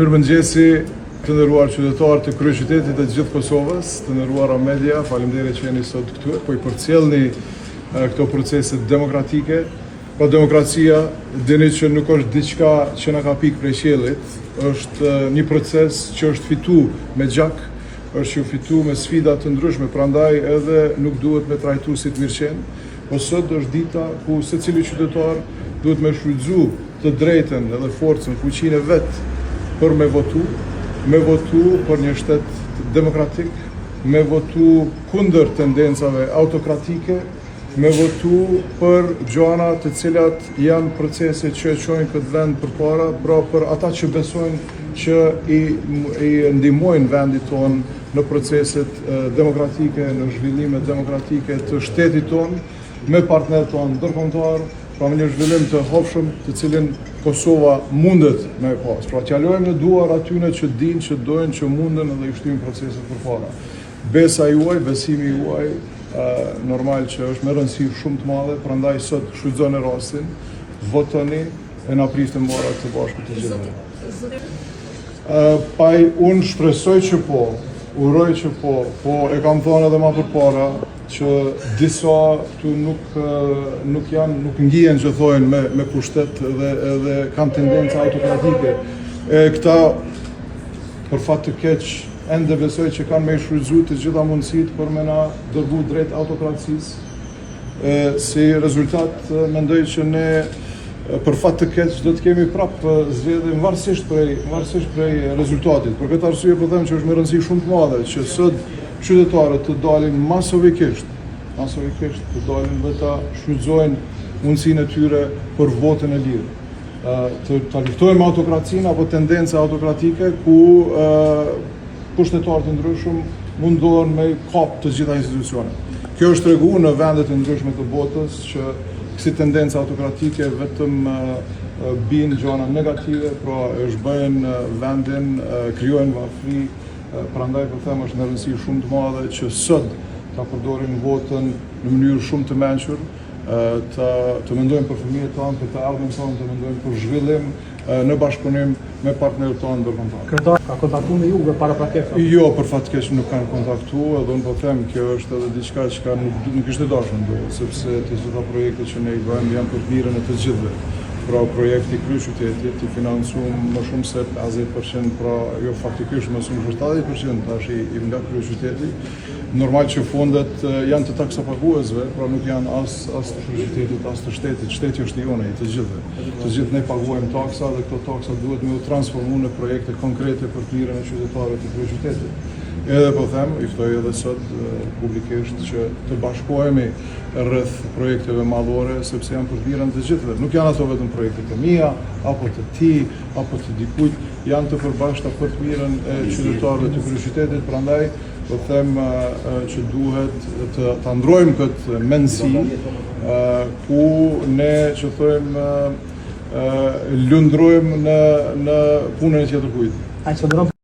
Mirëmëngjesi, të nderuar qytetarë të kryeqytetit të gjithë Kosovës, të nderuara media, faleminderit që jeni sot këtu, po i përcjellni këto procese demokratike. Po demokracia, dini që nuk është diçka që na ka pikë prej qiellit, është një proces që është fituar me gjak, është fituar me sfida të ndryshme, prandaj edhe nuk duhet me trajtu si të mirëqen, po sot është dita ku secili qytetar duhet me shfrytëzu të drejtën edhe forcën, fuqinë e vet për me votu për një shtet demokratik, me votu kundër tendencave autokratike, me votu për gjëra të cilat janë procese që çojnë këtë vend përpara, pra për ata që besojnë që i ndihmojnë vendit tonë në proceset demokratike, në zhvillimet demokratike të shtetit tonë, me partnerët tonë ndërkombëtar, pra me një zhvillim të hopshëm të cilin Kosova mundet me pas. Pra t'jalojmë në duar atyne që dinë, që dojnë, që munden edhe i shtyjnë proceset përpara. Besa juaj, besimi juaj, normal që është me rëndësi shumë të madhe, prandaj sot shfrytëzoni rastin, votoni e na prisni mbara të bashku të gjithë. Unë shpresoj që po, uroj që po e kam thënë edhe më përpara që disa këtu nuk ngjihen që thojnë me pushtet dhe kanë tendenca autokratike. Këta për fat të keq ende besoj që kanë me shfrytëzu të gjitha mundësitë për me na dërgu drejt autokracisë. Si rezultat mendoj që ne për fat të keq do të kemi prapë zgjedhje varësisht prej rezultatit. Për këtë arsye po them që është me rëndësi shumë të madhe që sot qytetarët të dalin masovikisht të dalin dhe ta shfrytëzojnë mundësinë e tyre për votën e lirë. Ta luftojmë autokracinë apo tendenca autokratike ku pushtetarë të ndryshëm mundohen me kap të gjitha institucionet. Kjo është treguar në vendet e ndryshme të botës që kësi tendenca autokratike vetëm bin gjëra negative, pra e zhbëjnë vendin, krijojnë varfëri. Prandaj po them është në rëndësi shumë të madhe që sot ta përdorim votën në mënyrë shumë të mençur, të mendojmë për fëmijët tonë, për të ardhmen tonë, të mendojmë për zhvillim në bashkëpunim me partnerët tonë ndërkombëtar. Kryetar ka kontaktuar me ju para praktikës? Jo, për fat të keq nuk kanë kontaktuar, edhe unë po them kjo është edhe diçka që nuk ishte dashur ndodhë, sepse të gjitha projektet që ne i bëjmë janë për të mirën e të gjithëve. Pra projekti kryeqytetit i financuar më shumë se 50%, pra jo faktikisht më shumë se 70% tash i nga kryeqyteti. Normal që fondet janë të taksapaguesve, pra nuk janë as të kryeqytetit, as të shtetit. Shteti është i jonë, i të gjithëve. Të gjithë ne paguajmë taksa dhe këto taksa duhet me u transformu në projekte konkrete për të mirën e qytetarëve të kryeqytetit. Edhe po them, i ftoj edhe sot publikisht që të bashkohemi rreth projekteve madhore, sepse janë për të mirën të gjithëve. Nuk janë ato vetëm projekte të mia, apo të ti, apo të dikujt, janë të përbashkëta për të mirën e qytetarëve të kryeqytetit, prandaj po them që duhet të ndrojmë këtë mendësi ku ne që thojmë lundrojmë në punën e tjetër kujt.